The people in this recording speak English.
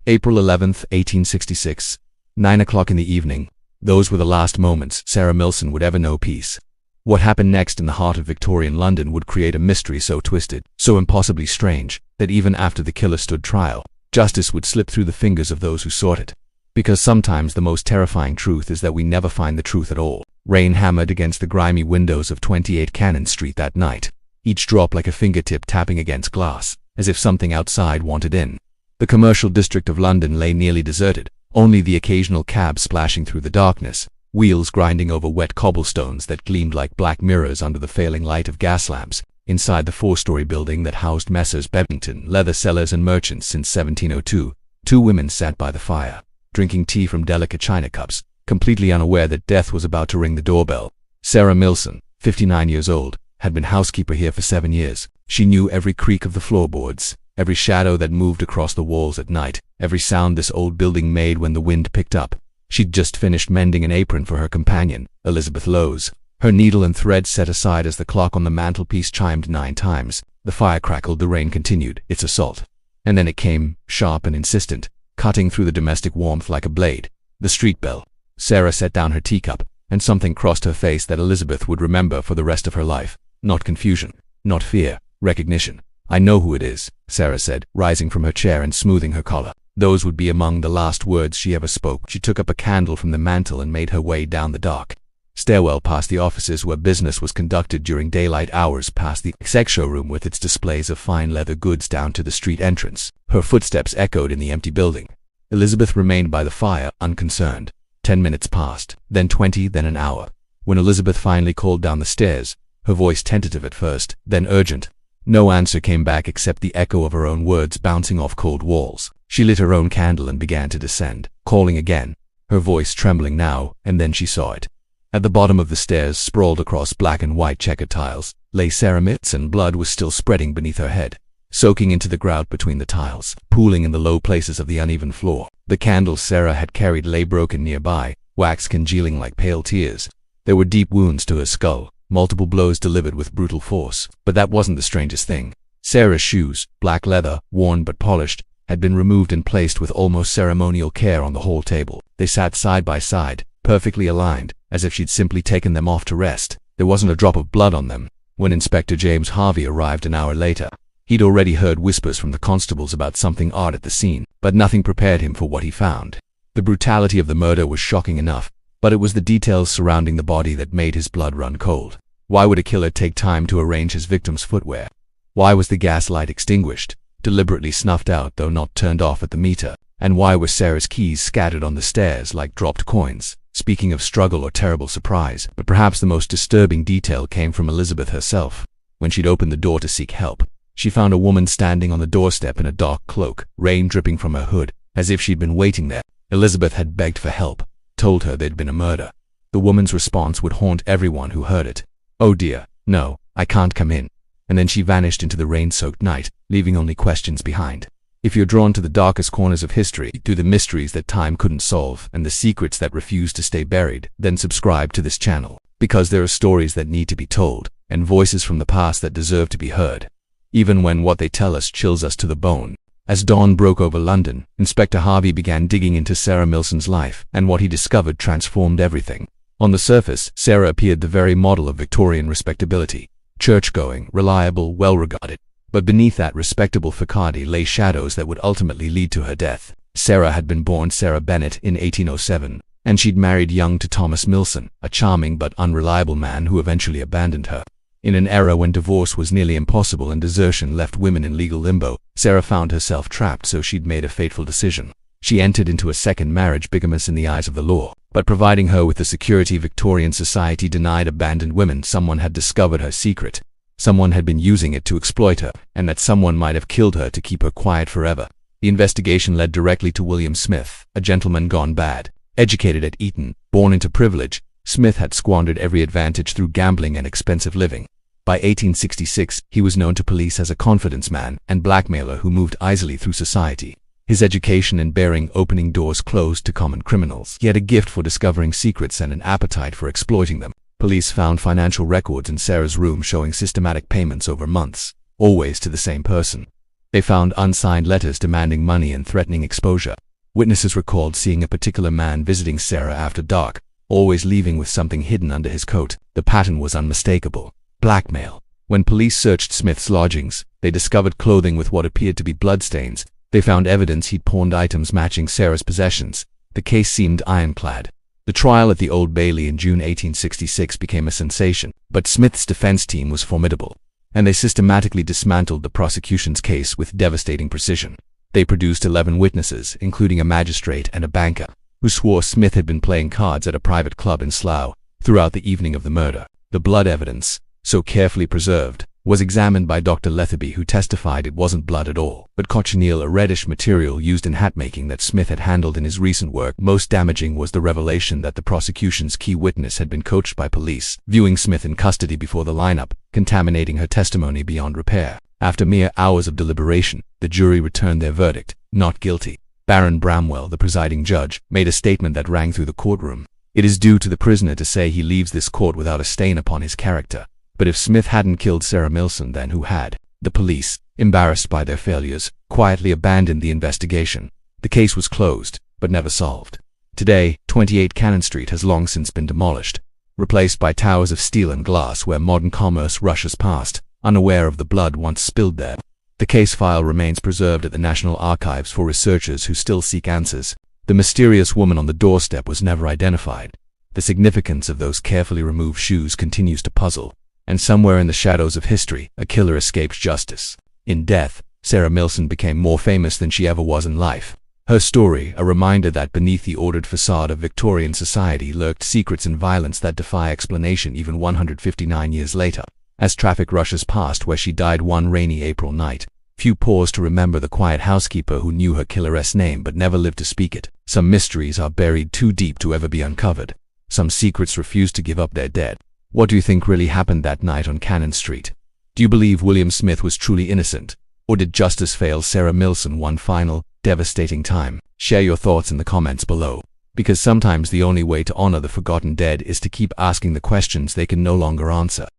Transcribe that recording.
April 11th, 1866. 9 o'clock in the evening. Those were the last moments Sarah Milson would ever know peace. What happened next in the heart of Victorian London would create a mystery so twisted, so impossibly strange, that even after the killer stood trial, justice would slip through the fingers of those who sought it. Because sometimes the most terrifying truth is that we never find the truth at all. Rain hammered against the grimy windows of 28 Cannon Street that night, each drop like a fingertip tapping against glass, as if something outside wanted in. The commercial district of London lay nearly deserted, only the occasional cab splashing through the darkness, wheels grinding over wet cobblestones that gleamed like black mirrors under the failing light of gas lamps, inside the four-story building that housed Messrs. Bevington, leather sellers and merchants since 1702. Two women sat by the fire, drinking tea from delicate china cups, completely unaware that death was about to ring the doorbell. Sarah Milson, 59 years old, had been housekeeper here for 7 years. She knew every creak of the floorboards, every shadow that moved across the walls at night, every sound this old building made when the wind picked up. She'd just finished mending an apron for her companion, Elizabeth Lowes, her needle and thread set aside as the clock on the mantelpiece chimed 9 times. The fire crackled, the rain continued its assault. And then it came, sharp and insistent, cutting through the domestic warmth like a blade. The street bell. Sarah set down her teacup, and something crossed her face that Elizabeth would remember for the rest of her life. Not confusion, not fear, recognition. "I know who it is," Sarah said, rising from her chair and smoothing her collar. Those would be among the last words she ever spoke. She took up a candle from the mantel and made her way down the dark stairwell past the offices where business was conducted during daylight hours, past the sex showroom with its displays of fine leather goods down to the street entrance. Her footsteps echoed in the empty building. Elizabeth remained by the fire, unconcerned. 10 minutes passed, then 20, then an hour. When Elizabeth finally called down the stairs, her voice tentative at first, then urgent, no answer came back except the echo of her own words bouncing off cold walls. She lit her own candle and began to descend, calling again, her voice trembling now, and then she saw it. At the bottom of the stairs, sprawled across black and white checkered tiles, lay Sarah Milson. Blood was still spreading beneath her head, soaking into the grout between the tiles, pooling in the low places of the uneven floor. The candle Sarah had carried lay broken nearby, wax congealing like pale tears. There were deep wounds to her skull, multiple blows delivered with brutal force. But that wasn't the strangest thing. Sarah's shoes, black leather, worn but polished, had been removed and placed with almost ceremonial care on the hall table. They sat side by side, perfectly aligned, as if she'd simply taken them off to rest. There wasn't a drop of blood on them. When Inspector James Harvey arrived an hour later, he'd already heard whispers from the constables about something odd at the scene, but nothing prepared him for what he found. The brutality of the murder was shocking enough, but it was the details surrounding the body that made his blood run cold. Why would a killer take time to arrange his victim's footwear? Why was the gas light extinguished, deliberately snuffed out though not turned off at the meter? And why were Sarah's keys scattered on the stairs like dropped coins? Speaking of struggle or terrible surprise, but perhaps the most disturbing detail came from Elizabeth herself. When she'd opened the door to seek help, she found a woman standing on the doorstep in a dark cloak, rain dripping from her hood, as if she'd been waiting there. Elizabeth had begged for help, told her there'd been a murder. The woman's response would haunt everyone who heard it. "Oh dear, no, I can't come in." And then she vanished into the rain-soaked night, leaving only questions behind. If you're drawn to the darkest corners of history, to the mysteries that time couldn't solve, and the secrets that refuse to stay buried, then subscribe to this channel, because there are stories that need to be told, and voices from the past that deserve to be heard, even when what they tell us chills us to the bone. As dawn broke over London, Inspector Harvey began digging into Sarah Milson's life, and what he discovered transformed everything. On the surface, Sarah appeared the very model of Victorian respectability, church-going, reliable, well-regarded. But beneath that respectable facade lay shadows that would ultimately lead to her death. Sarah had been born Sarah Bennett in 1807, and she'd married young to Thomas Milson, a charming but unreliable man who eventually abandoned her. In an era when divorce was nearly impossible and desertion left women in legal limbo, Sarah found herself trapped, so she'd made a fateful decision. She entered into a second marriage, bigamous in the eyes of the law, but providing her with the security Victorian society denied abandoned women. Someone had discovered her secret. Someone had been using it to exploit her, and that someone might have killed her to keep her quiet forever. The investigation led directly to William Smith, a gentleman gone bad. Educated at Eton, born into privilege, Smith had squandered every advantage through gambling and expensive living. By 1866, he was known to police as a confidence man and blackmailer who moved easily through society. His education and bearing opening doors closed to common criminals. He had a gift for discovering secrets and an appetite for exploiting them. Police found financial records in Sarah's room showing systematic payments over months, always to the same person. They found unsigned letters demanding money and threatening exposure. Witnesses recalled seeing a particular man visiting Sarah after dark, always leaving with something hidden under his coat. The pattern was unmistakable: blackmail. When police searched Smith's lodgings, they discovered clothing with what appeared to be bloodstains. They found evidence he'd pawned items matching Sarah's possessions. The case seemed ironclad. The trial at the Old Bailey in June 1866 became a sensation, but Smith's defense team was formidable, and they systematically dismantled the prosecution's case with devastating precision. They produced 11 witnesses, including a magistrate and a banker, who swore Smith had been playing cards at a private club in Slough throughout the evening of the murder. The blood evidence, so carefully preserved, was examined by Dr. Letherby, who testified it wasn't blood at all, but cochineal, a reddish material used in hat-making that Smith had handled in his recent work. Most damaging was the revelation that the prosecution's key witness had been coached by police, viewing Smith in custody before the lineup, contaminating her testimony beyond repair. After mere hours of deliberation, the jury returned their verdict: not guilty. Baron Bramwell, the presiding judge, made a statement that rang through the courtroom. It is due to the prisoner to say he leaves this court without a stain upon his character. But if Smith hadn't killed Sarah Milson, then who had? The police, embarrassed by their failures, quietly abandoned the investigation. The case was closed, but never solved. Today, 28 Cannon Street has long since been demolished, replaced by towers of steel and glass where modern commerce rushes past, unaware of the blood once spilled there. The case file remains preserved at the National Archives for researchers who still seek answers. The mysterious woman on the doorstep was never identified. The significance of those carefully removed shoes continues to puzzle. And somewhere in the shadows of history, a killer escapes justice. In death, Sarah Milson became more famous than she ever was in life. Her story, a reminder that beneath the ordered facade of Victorian society lurked secrets and violence that defy explanation even 159 years later. As traffic rushes past where she died one rainy April night, few pause to remember the quiet housekeeper who knew her killeress name but never lived to speak it. Some mysteries are buried too deep to ever be uncovered. Some secrets refuse to give up their dead. What do you think really happened that night on Cannon Street? Do you believe William Smith was truly innocent? Or did justice fail Sarah Milson one final, devastating time? Share your thoughts in the comments below, because sometimes the only way to honor the forgotten dead is to keep asking the questions they can no longer answer.